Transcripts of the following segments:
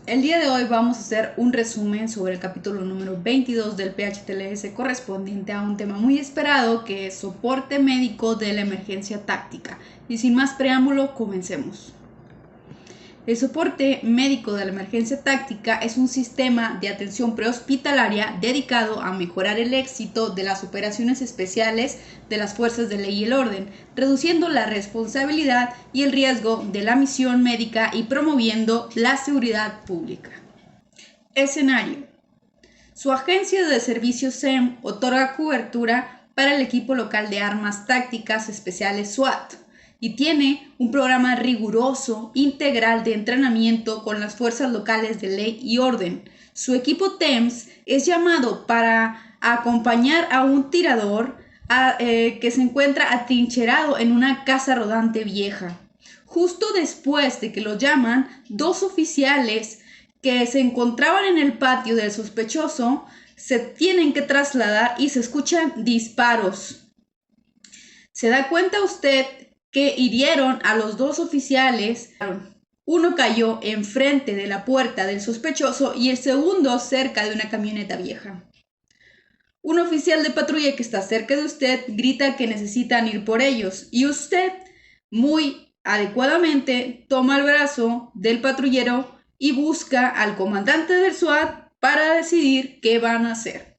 El día de hoy vamos a hacer un resumen sobre el capítulo número 22 del PHTLS correspondiente a un tema muy esperado que es soporte médico de la emergencia táctica. Y sin más preámbulo, comencemos. El soporte médico de la emergencia táctica es un sistema de atención prehospitalaria dedicado a mejorar el éxito de las operaciones especiales de las fuerzas de ley y el orden, reduciendo la responsabilidad y el riesgo de la misión médica y promoviendo la seguridad pública. Escenario. Su agencia de servicios SEM otorga cobertura para el equipo local de armas tácticas especiales SWAT y tiene un programa riguroso, integral de entrenamiento con las fuerzas locales de ley y orden. Su equipo TEMS es llamado para acompañar a un tirador que se encuentra atrincherado en una casa rodante vieja. Justo después de que lo llaman, dos oficiales que se encontraban en el patio del sospechoso se tienen que trasladar y se escuchan disparos. ¿Se da cuenta usted que hirieron a los dos oficiales? Uno cayó enfrente de la puerta del sospechoso y el segundo cerca de una camioneta vieja. Un oficial de patrulla que está cerca de usted grita que necesitan ir por ellos y usted, muy adecuadamente, toma el brazo del patrullero y busca al comandante del SWAT para decidir qué van a hacer.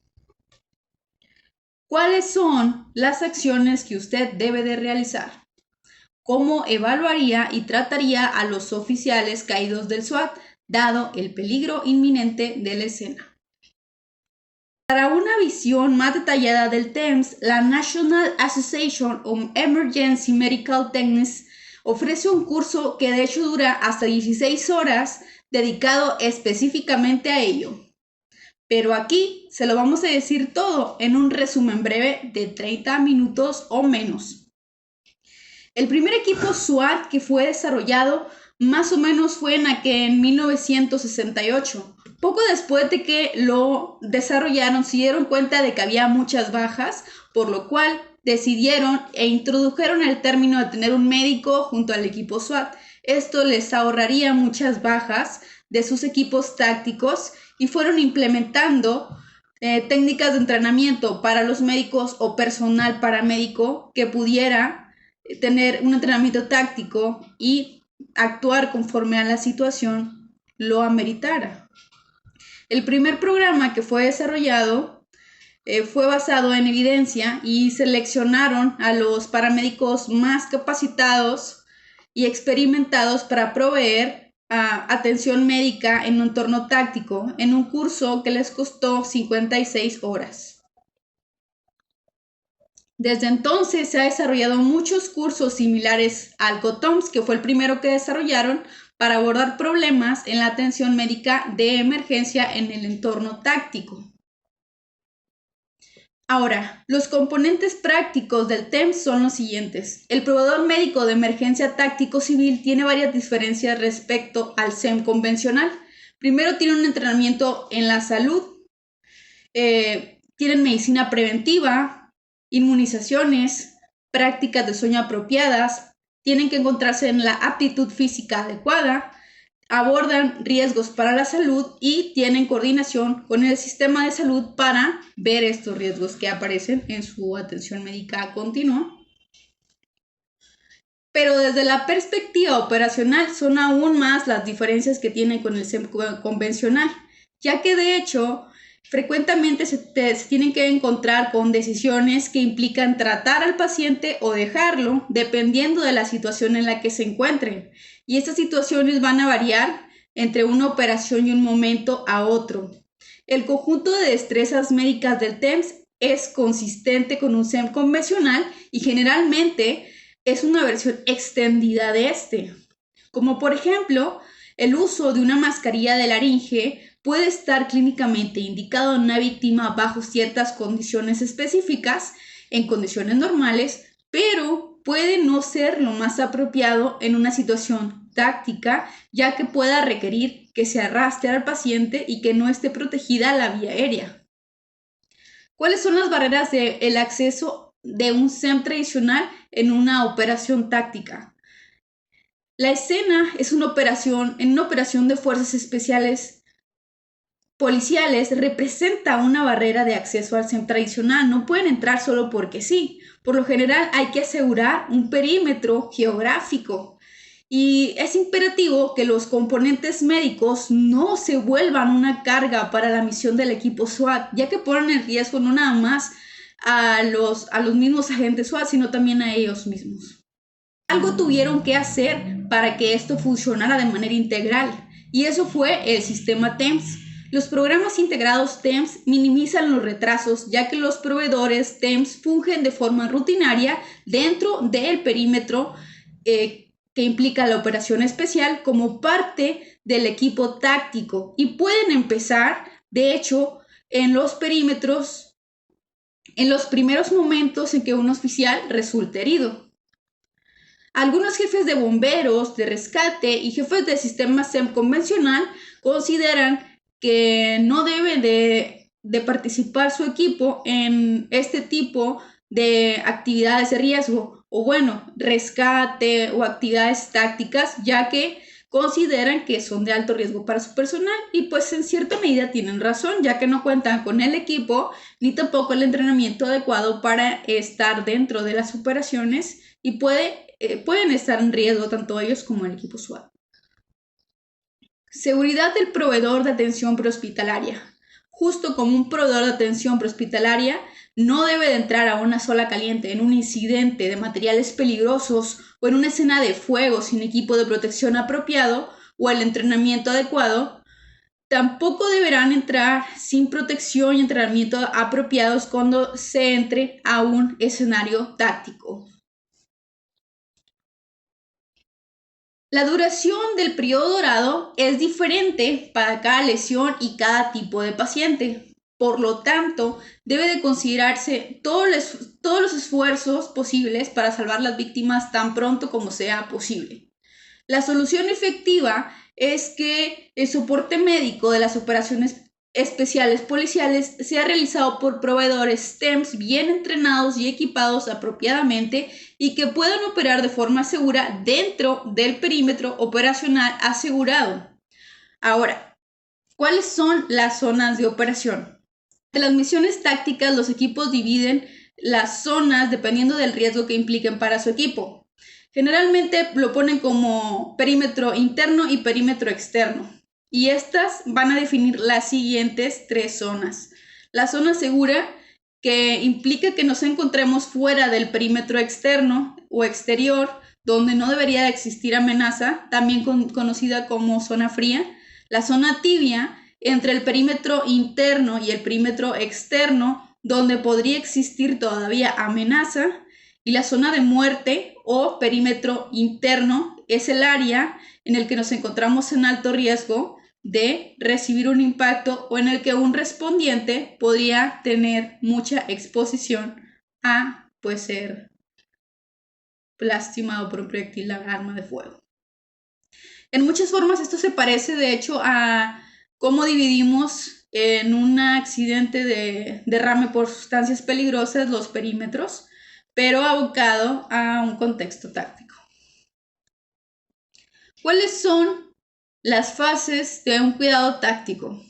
¿Cuáles son las acciones que usted debe de realizar? ¿Cómo evaluaría y trataría a los oficiales caídos del SWAT, dado el peligro inminente de la escena? Para una visión más detallada del TEMS, la National Association of Emergency Medical Techniques ofrece un curso que de hecho dura hasta 16 horas dedicado específicamente a ello. Pero aquí se lo vamos a decir todo en un resumen breve de 30 minutos o menos. El primer equipo SWAT que fue desarrollado más o menos fue en 1968. Poco después de que lo desarrollaron, se dieron cuenta de que había muchas bajas, por lo cual decidieron e introdujeron el término de tener un médico junto al equipo SWAT. Esto les ahorraría muchas bajas de sus equipos tácticos y fueron implementando técnicas de entrenamiento para los médicos o personal paramédico que pudiera tener un entrenamiento táctico y actuar conforme a la situación lo ameritara. El primer programa que fue desarrollado fue basado en evidencia y seleccionaron a los paramédicos más capacitados y experimentados para proveer atención médica en un entorno táctico en un curso que les costó 56 horas. Desde entonces se han desarrollado muchos cursos similares al COTOMS, que fue el primero que desarrollaron para abordar problemas en la atención médica de emergencia en el entorno táctico. Ahora, los componentes prácticos del TEMS son los siguientes. El proveedor médico de emergencia táctico civil tiene varias diferencias respecto al SEM convencional. Primero, tiene un entrenamiento en la salud, tienen medicina preventiva, inmunizaciones, prácticas de sueño apropiadas, tienen que encontrarse en la aptitud física adecuada, abordan riesgos para la salud y tienen coordinación con el sistema de salud para ver estos riesgos que aparecen en su atención médica continua. Pero desde la perspectiva operacional son aún más las diferencias que tienen con el SEM convencional, ya que de hecho frecuentemente se tienen que encontrar con decisiones que implican tratar al paciente o dejarlo, dependiendo de la situación en la que se encuentren. Y estas situaciones van a variar entre una operación y un momento a otro. El conjunto de destrezas médicas del TEMS es consistente con un SEM convencional y generalmente es una versión extendida de este. Como por ejemplo, el uso de una mascarilla de laringe puede estar clínicamente indicado en una víctima bajo ciertas condiciones específicas, en condiciones normales, pero puede no ser lo más apropiado en una situación táctica, ya que pueda requerir que se arrastre al paciente y que no esté protegida la vía aérea. ¿Cuáles son las barreras del acceso de un SEM tradicional en una operación táctica? La escena es una operación de fuerzas especiales policiales, representa una barrera de acceso al SEM tradicional. No pueden entrar solo porque sí. Por lo general hay que asegurar un perímetro geográfico y es imperativo que los componentes médicos no se vuelvan una carga para la misión del equipo SWAT, ya que ponen en riesgo no nada más a los mismos agentes SWAT, sino también a ellos mismos. Algo tuvieron que hacer para que esto funcionara de manera integral, y eso fue el sistema TEMS. Los programas integrados TEMS minimizan los retrasos, ya que los proveedores TEMS fungen de forma rutinaria dentro del perímetro que implica la operación especial como parte del equipo táctico, y pueden empezar, de hecho, en los perímetros en los primeros momentos en que un oficial resulte herido. Algunos jefes de bomberos, de rescate y jefes del sistema SEM convencional consideran que no debe de participar su equipo en este tipo de actividades de riesgo, o bueno, rescate o actividades tácticas, ya que consideran que son de alto riesgo para su personal, y pues en cierta medida tienen razón, ya que no cuentan con el equipo ni tampoco el entrenamiento adecuado para estar dentro de las operaciones y pueden estar en riesgo tanto ellos como el equipo SWAT. Seguridad del proveedor de atención prehospitalaria. Justo como un proveedor de atención prehospitalaria no debe de entrar a una sola caliente en un incidente de materiales peligrosos o en una escena de fuego sin equipo de protección apropiado o el entrenamiento adecuado, tampoco deberán entrar sin protección y entrenamiento apropiados cuando se entre a un escenario táctico. La duración del periodo dorado es diferente para cada lesión y cada tipo de paciente. Por lo tanto, debe de considerarse todos los esfuerzos posibles para salvar las víctimas tan pronto como sea posible. La solución efectiva es que el soporte médico de las operaciones especiales policiales sea realizado por proveedores TEMS bien entrenados y equipados apropiadamente y que puedan operar de forma segura dentro del perímetro operacional asegurado. Ahora, ¿cuáles son las zonas de operación? De las misiones tácticas, los equipos dividen las zonas dependiendo del riesgo que impliquen para su equipo. Generalmente lo ponen como perímetro interno y perímetro externo. Y estas van a definir las siguientes tres zonas. La zona segura, que implica que nos encontremos fuera del perímetro externo o exterior, donde no debería de existir amenaza, también conocida como zona fría. La zona tibia, entre el perímetro interno y el perímetro externo, donde podría existir todavía amenaza. Y la zona de muerte o perímetro interno es el área en el que nos encontramos en alto riesgo de recibir un impacto o en el que un respondiente podría tener mucha exposición a ser lastimado por un proyectil de arma de fuego. En muchas formas esto se parece de hecho a cómo dividimos en un accidente de derrame por sustancias peligrosas los perímetros, pero abocado a un contexto táctico. ¿Cuáles son las fases de un cuidado táctico?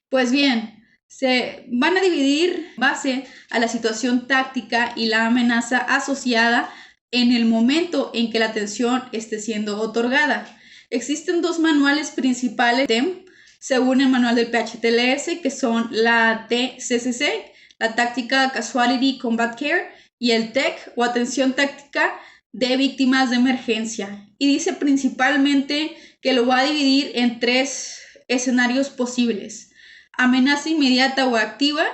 Pues bien, se van a dividir en base a la situación táctica y la amenaza asociada en el momento en que la atención esté siendo otorgada. Existen dos manuales principales TEM, según el manual del PHTLS, que son la TCCC, la Tactical Casualty Combat Care, y el TEC, o Atención Táctica de Víctimas de Emergencia. Y dice principalmente que lo va a dividir en tres escenarios posibles: amenaza inmediata o activa,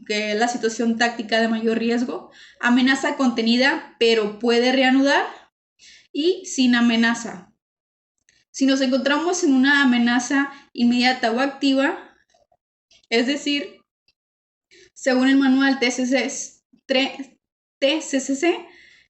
que es la situación táctica de mayor riesgo; amenaza contenida pero puede reanudar; y sin amenaza. Si nos encontramos en una amenaza inmediata o activa, es decir, según el manual TCCC,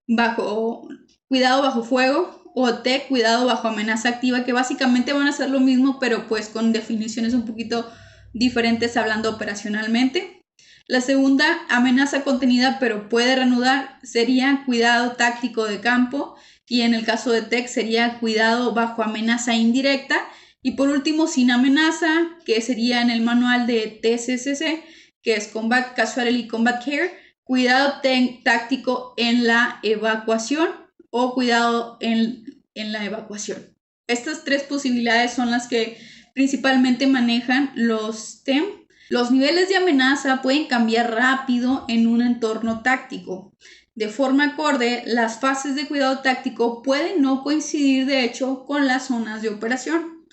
bajo cuidado bajo fuego, o TEC, cuidado bajo amenaza activa, que básicamente van a ser lo mismo, pero pues con definiciones un poquito diferentes hablando operacionalmente. La segunda, amenaza contenida pero puede reanudar, sería cuidado táctico de campo, y en el caso de TEC sería cuidado bajo amenaza indirecta, y por último sin amenaza, que sería en el manual de TCCC, que es Combat Casualty Combat Care, cuidado táctico en la evacuación o cuidado en la evacuación. Estas tres posibilidades son las que principalmente manejan los TEM. Los niveles de amenaza pueden cambiar rápido en un entorno táctico. De forma acorde, las fases de cuidado táctico pueden no coincidir de hecho con las zonas de operación.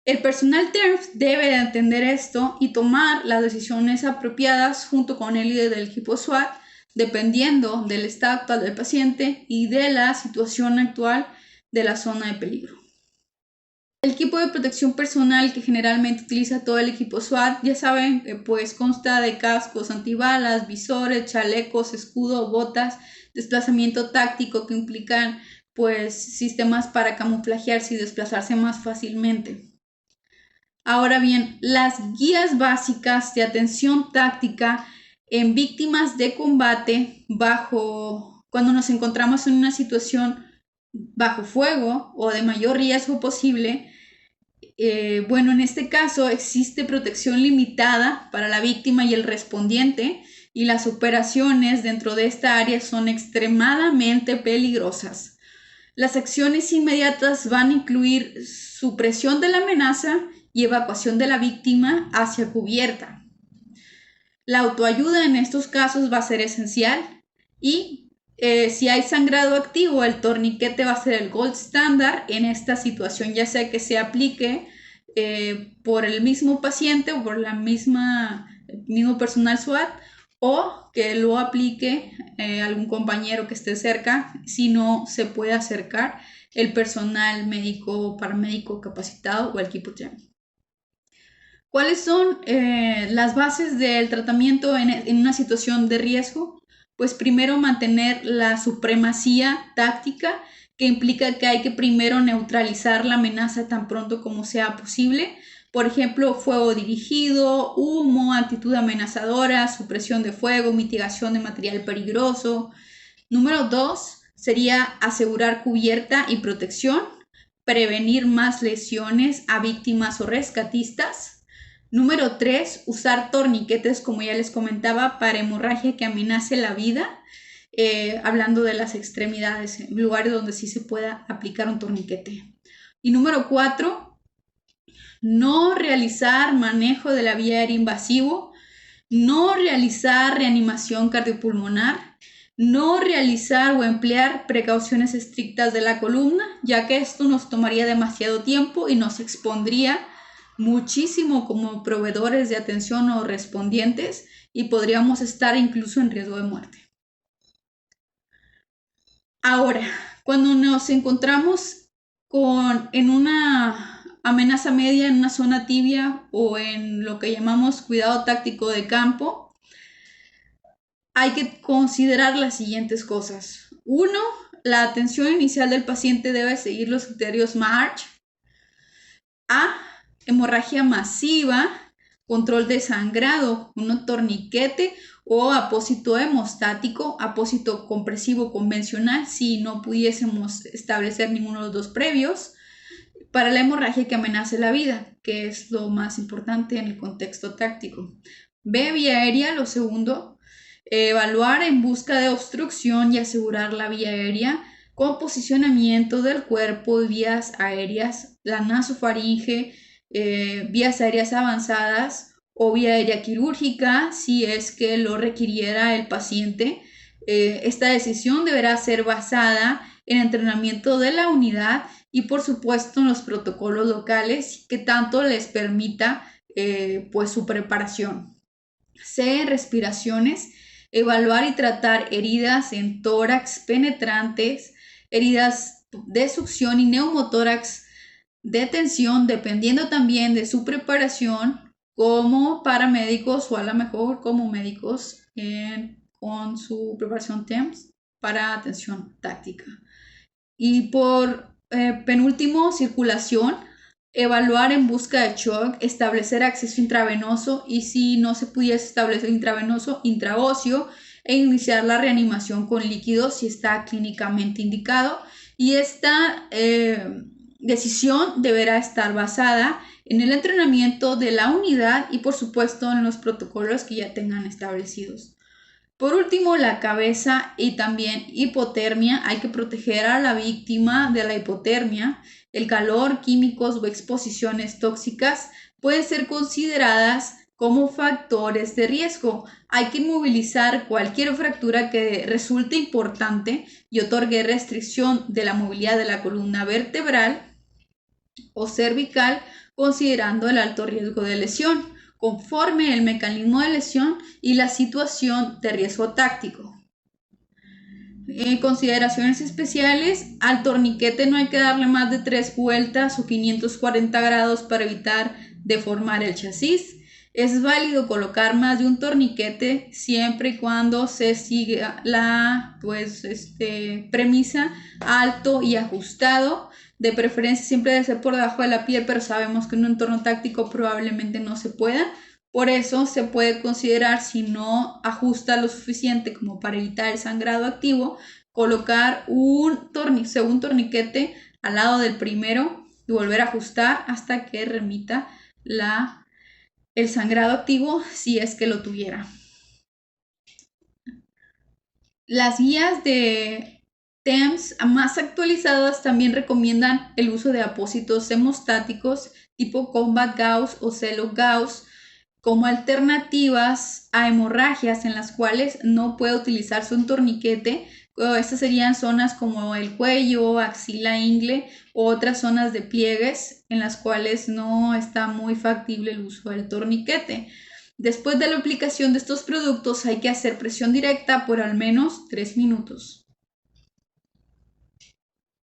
El personal TERF debe de entender esto y tomar las decisiones apropiadas junto con el líder del equipo SWAT, dependiendo del estado actual del paciente y de la situación actual de la zona de peligro. El equipo de protección personal que generalmente utiliza todo el equipo SWAT, ya saben, pues consta de cascos antibalas, visores, chalecos, escudo, botas, desplazamiento táctico que implican pues sistemas para camuflajearse y desplazarse más fácilmente. Ahora bien, las guías básicas de atención táctica en víctimas de combate cuando nos encontramos en una situación bajo fuego o de mayor riesgo posible, en este caso existe protección limitada para la víctima y el respondiente, y las operaciones dentro de esta área son extremadamente peligrosas. Las acciones inmediatas van a incluir supresión de la amenaza y evacuación de la víctima hacia cubierta. La autoayuda en estos casos va a ser esencial, y si hay sangrado activo, el torniquete va a ser el gold standard en esta situación, ya sea que se aplique por el mismo paciente o por el mismo personal SWAT, o que lo aplique algún compañero que esté cerca, si no se puede acercar el personal médico o paramédico capacitado o el equipo TEM. ¿Cuáles son las bases del tratamiento en una situación de riesgo? Pues primero mantener la supremacía táctica, que implica que hay que primero neutralizar la amenaza tan pronto como sea posible. Por ejemplo, fuego dirigido, humo, actitud amenazadora, supresión de fuego, mitigación de material peligroso. Número 2 sería asegurar cubierta y protección, prevenir más lesiones a víctimas o rescatistas. Número 3, usar torniquetes, como ya les comentaba, para hemorragia que amenace la vida, hablando de las extremidades, en lugares donde sí se pueda aplicar un torniquete. Y número 4, no realizar manejo de la vía aérea invasivo, no realizar reanimación cardiopulmonar, no realizar o emplear precauciones estrictas de la columna, ya que esto nos tomaría demasiado tiempo y nos expondría muchísimo como proveedores de atención o respondientes, y podríamos estar incluso en riesgo de muerte. Ahora, cuando nos encontramos en una amenaza media, en una zona tibia o en lo que llamamos cuidado táctico de campo, hay que considerar las siguientes cosas. 1. La atención inicial del paciente debe seguir los criterios MARCH. Hemorragia masiva, control de sangrado, un torniquete o apósito hemostático, apósito compresivo convencional si no pudiésemos establecer ninguno de los dos previos, para la hemorragia que amenace la vida, que es lo más importante en el contexto táctico. B, vía aérea, lo segundo, evaluar en busca de obstrucción y asegurar la vía aérea con posicionamiento del cuerpo y vías aéreas, la nasofaringe, vías aéreas avanzadas o vía aérea quirúrgica si es que lo requiriera el paciente. Esta decisión deberá ser basada en entrenamiento de la unidad y por supuesto en los protocolos locales que tanto les permita pues su preparación. C, respiraciones, evaluar y tratar heridas en tórax penetrantes, heridas de succión y neumotórax de tensión, dependiendo también de su preparación como paramédicos o a lo mejor como médicos con su preparación TEMS para atención táctica. Y por penúltimo, circulación, evaluar en busca de shock, establecer acceso intravenoso y si no se pudiese establecer intravenoso, intraóseo, e iniciar la reanimación con líquidos si está clínicamente indicado. Y esta decisión deberá estar basada en el entrenamiento de la unidad y por supuesto en los protocolos que ya tengan establecidos. Por último, la cabeza y también hipotermia. Hay que proteger a la víctima de la hipotermia. El calor, químicos o exposiciones tóxicas pueden ser consideradas como factores de riesgo. Hay que inmovilizar cualquier fractura que resulte importante y otorgue restricción de la movilidad de la columna vertebral o cervical, considerando el alto riesgo de lesión, conforme el mecanismo de lesión y la situación de riesgo táctico. Consideraciones especiales: al torniquete no hay que darle más de 3 vueltas o 540 grados para evitar deformar el chasis. Es válido colocar más de un torniquete siempre y cuando se siga la premisa alto y ajustado. De preferencia siempre debe ser por debajo de la piel, pero sabemos que en un entorno táctico probablemente no se pueda. Por eso se puede considerar, si no ajusta lo suficiente como para evitar el sangrado activo, colocar un segundo torniquete al lado del primero y volver a ajustar hasta que remita el sangrado activo, si es que lo tuviera. Las guías de TEMS más actualizadas también recomiendan el uso de apósitos hemostáticos tipo Combat Gauss o Celo Gauss como alternativas a hemorragias en las cuales no puede utilizarse un torniquete. Estas serían zonas como el cuello, axila, ingle u otras zonas de pliegues en las cuales no está muy factible el uso del torniquete. Después de la aplicación de estos productos hay que hacer presión directa por al menos 3 minutos.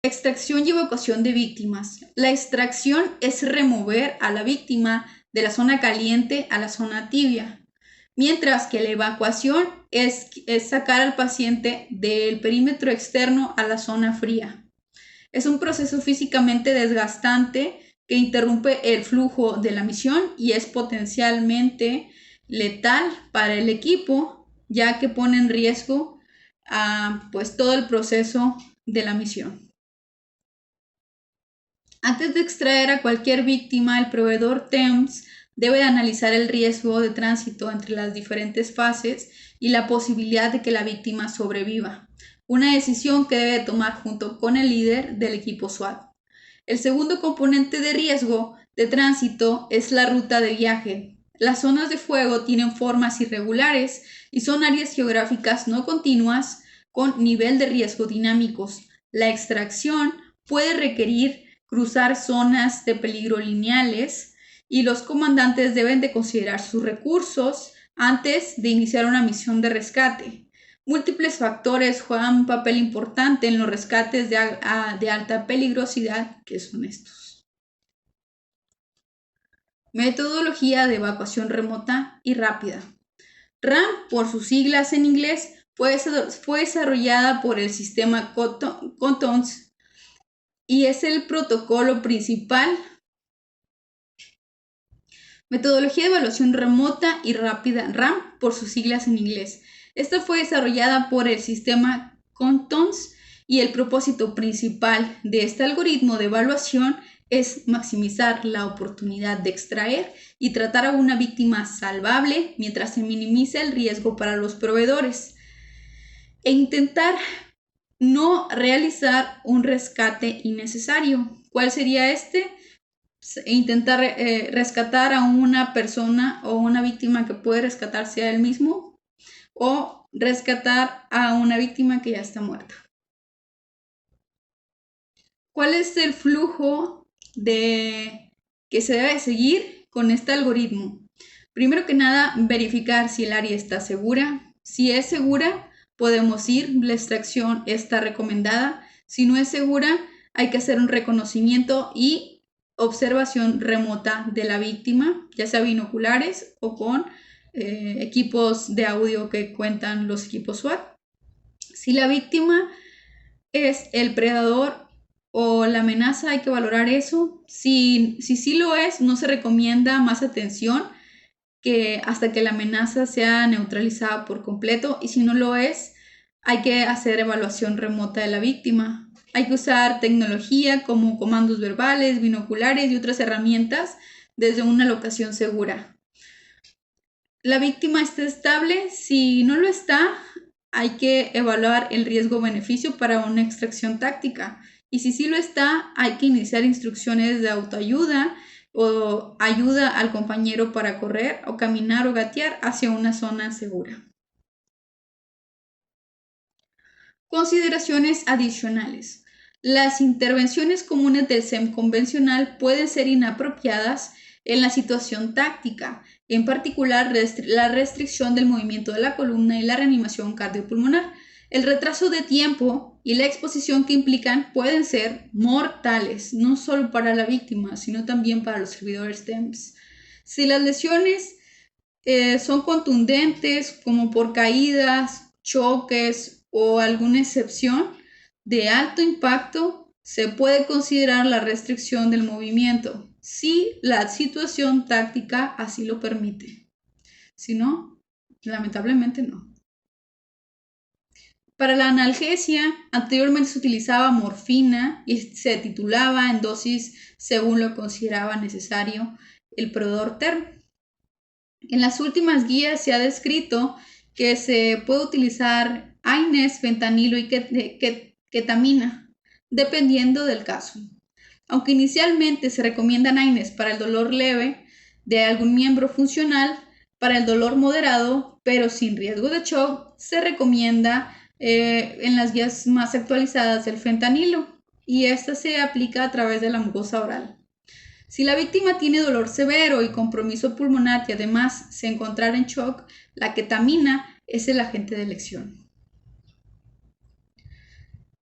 Extracción y evacuación de víctimas. La extracción es remover a la víctima de la zona caliente a la zona tibia, mientras que la evacuación es sacar al paciente del perímetro externo a la zona fría. Es un proceso físicamente desgastante que interrumpe el flujo de la misión y es potencialmente letal para el equipo, ya que pone en riesgo todo el proceso de la misión. Antes de extraer a cualquier víctima, el proveedor TEMS debe analizar el riesgo de tránsito entre las diferentes fases y la posibilidad de que la víctima sobreviva, una decisión que debe tomar junto con el líder del equipo SWAT. El segundo componente de riesgo de tránsito es la ruta de viaje. Las zonas de fuego tienen formas irregulares y son áreas geográficas no continuas con nivel de riesgo dinámicos. La extracción puede requerir cruzar zonas de peligro lineales y los comandantes deben de considerar sus recursos antes de iniciar una misión de rescate. Múltiples factores juegan un papel importante en los rescates de alta peligrosidad, que son estos. Metodología de evacuación remota y rápida. RAM, por sus siglas en inglés, fue desarrollada por el sistema COTONS y es el protocolo principal. Metodología de evaluación remota y rápida, RAM, por sus siglas en inglés. Esta fue desarrollada por el sistema COTONS y el propósito principal de este algoritmo de evaluación es maximizar la oportunidad de extraer y tratar a una víctima salvable mientras se minimiza el riesgo para los proveedores e intentar no realizar un rescate innecesario. ¿Cuál sería este? Intentar rescatar a una persona o una víctima que puede rescatarse a él mismo o rescatar a una víctima que ya está muerta. ¿Cuál es el flujo que se debe seguir con este algoritmo? Primero que nada, verificar si el área está segura. Si es segura, podemos ir, la extracción está recomendada. Si no es segura, hay que hacer un reconocimiento y observación remota de la víctima, ya sea binoculares o con equipos de audio que cuentan los equipos SWAT. Si la víctima es el predador o la amenaza, hay que valorar eso. Si sí lo es, no se recomienda más atención. que hasta que la amenaza sea neutralizada por completo, y si no lo es, hay que hacer evaluación remota de la víctima. Hay que usar tecnología como comandos verbales, binoculares y otras herramientas desde una locación segura. ¿La víctima está estable? Si no lo está, hay que evaluar el riesgo-beneficio para una extracción táctica. Y si sí lo está, hay que iniciar instrucciones de autoayuda o ayuda al compañero para correr o caminar o gatear hacia una zona segura. Consideraciones adicionales. Las intervenciones comunes del SEM convencional pueden ser inapropiadas en la situación táctica, en particular la restricción del movimiento de la columna y la reanimación cardiopulmonar. El retraso de tiempo y la exposición que implican pueden ser mortales, no solo para la víctima, sino también para los servidores TEMS. Si las lesiones son contundentes, como por caídas, choques o alguna excepción de alto impacto, se puede considerar la restricción del movimiento si la situación táctica así lo permite. Si no, lamentablemente no. Para la analgesia, anteriormente se utilizaba morfina y se titulaba en dosis según lo consideraba necesario el proveedor TERM. En las últimas guías se ha descrito que se puede utilizar AINES, fentanilo y ketamina, dependiendo del caso. Aunque inicialmente se recomiendan AINES para el dolor leve de algún miembro funcional, para el dolor moderado, pero sin riesgo de shock, se recomienda en las guías más actualizadas el fentanilo, y esta se aplica a través de la mucosa oral. Si la víctima tiene dolor severo y compromiso pulmonar y además se encontrara en shock, la ketamina es el agente de elección.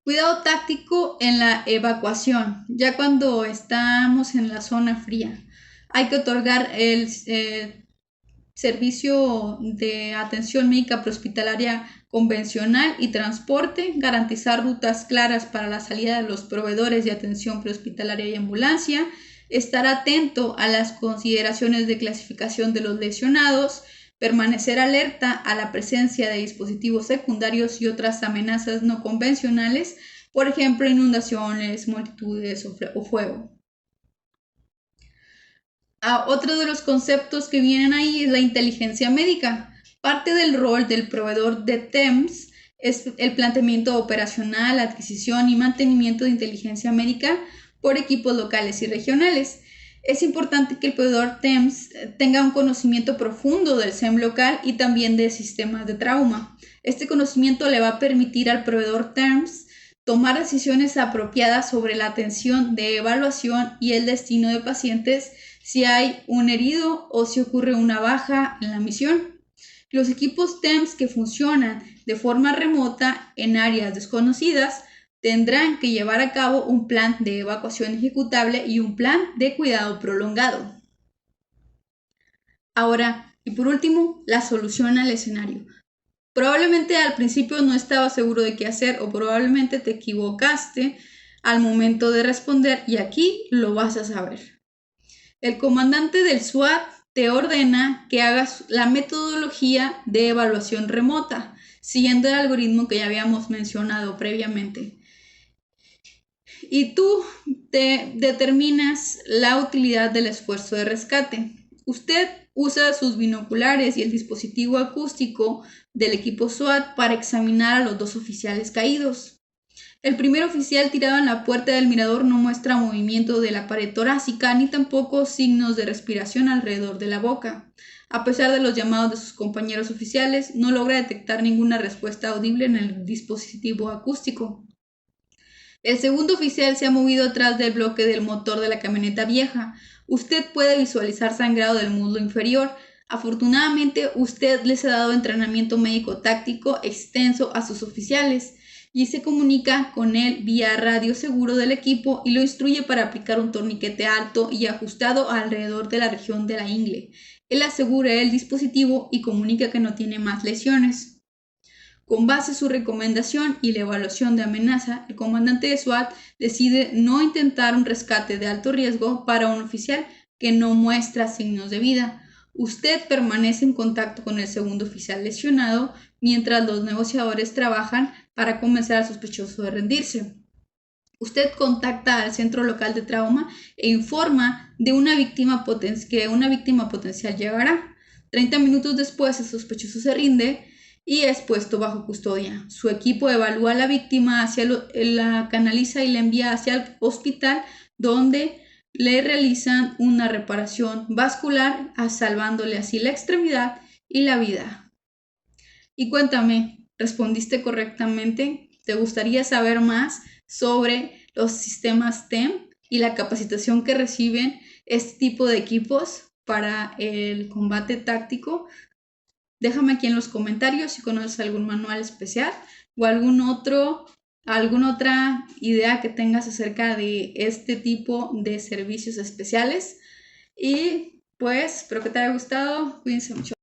Cuidado táctico en la evacuación, ya cuando estamos en la zona fría. Hay que otorgar el servicio de atención médica prehospitalaria convencional y transporte, garantizar rutas claras para la salida de los proveedores de atención prehospitalaria y ambulancia, estar atento a las consideraciones de clasificación de los lesionados, permanecer alerta a la presencia de dispositivos secundarios y otras amenazas no convencionales, por ejemplo, inundaciones, multitudes o fuego. Otro de los conceptos que vienen ahí es la inteligencia médica. Parte del rol del proveedor de TEMS es el planteamiento operacional, adquisición y mantenimiento de inteligencia médica por equipos locales y regionales. Es importante que el proveedor TEMS tenga un conocimiento profundo del SEM local y también de sistemas de trauma. Este conocimiento le va a permitir al proveedor TEMS tomar decisiones apropiadas sobre la atención de evaluación y el destino de pacientes si hay un herido o si ocurre una baja en la misión. Los equipos TEMS que funcionan de forma remota en áreas desconocidas tendrán que llevar a cabo un plan de evacuación ejecutable y un plan de cuidado prolongado. Ahora, y por último, la solución al escenario. Probablemente al principio no estabas seguro de qué hacer o probablemente te equivocaste al momento de responder y aquí lo vas a saber. El comandante del SWAT te ordena que hagas la metodología de evaluación remota, siguiendo el algoritmo que ya habíamos mencionado previamente. Y tú te determinas la utilidad del esfuerzo de rescate. Usted usa sus binoculares y el dispositivo acústico del equipo SWAT para examinar a los dos oficiales caídos. El primer oficial tirado en la puerta del mirador no muestra movimiento de la pared torácica ni tampoco signos de respiración alrededor de la boca. A pesar de los llamados de sus compañeros oficiales, no logra detectar ninguna respuesta audible en el dispositivo acústico. El segundo oficial se ha movido atrás del bloque del motor de la camioneta vieja. Usted puede visualizar sangrado del muslo inferior. Afortunadamente, usted les ha dado entrenamiento médico táctico extenso a sus oficiales y se comunica con él vía radio seguro del equipo y lo instruye para aplicar un torniquete alto y ajustado alrededor de la región de la ingle. Él asegura el dispositivo y comunica que no tiene más lesiones. Con base en su recomendación y la evaluación de amenaza, el comandante de SWAT decide no intentar un rescate de alto riesgo para un oficial que no muestra signos de vida. Usted permanece en contacto con el segundo oficial lesionado mientras los negociadores trabajan para convencer al sospechoso de rendirse. Usted contacta al centro local de trauma e informa de que una víctima potencial llegará. 30 minutos después, el sospechoso se rinde y es puesto bajo custodia. Su equipo evalúa a la víctima, la canaliza y la envía hacia el hospital, donde le realizan una reparación vascular, salvándole así la extremidad y la vida. Y cuéntame, ¿respondiste correctamente? ¿Te gustaría saber más sobre los sistemas TEM y la capacitación que reciben este tipo de equipos para el combate táctico? Déjame aquí en los comentarios si conoces algún manual especial o alguna otra idea que tengas acerca de este tipo de servicios especiales. Y pues espero que te haya gustado. Cuídense mucho.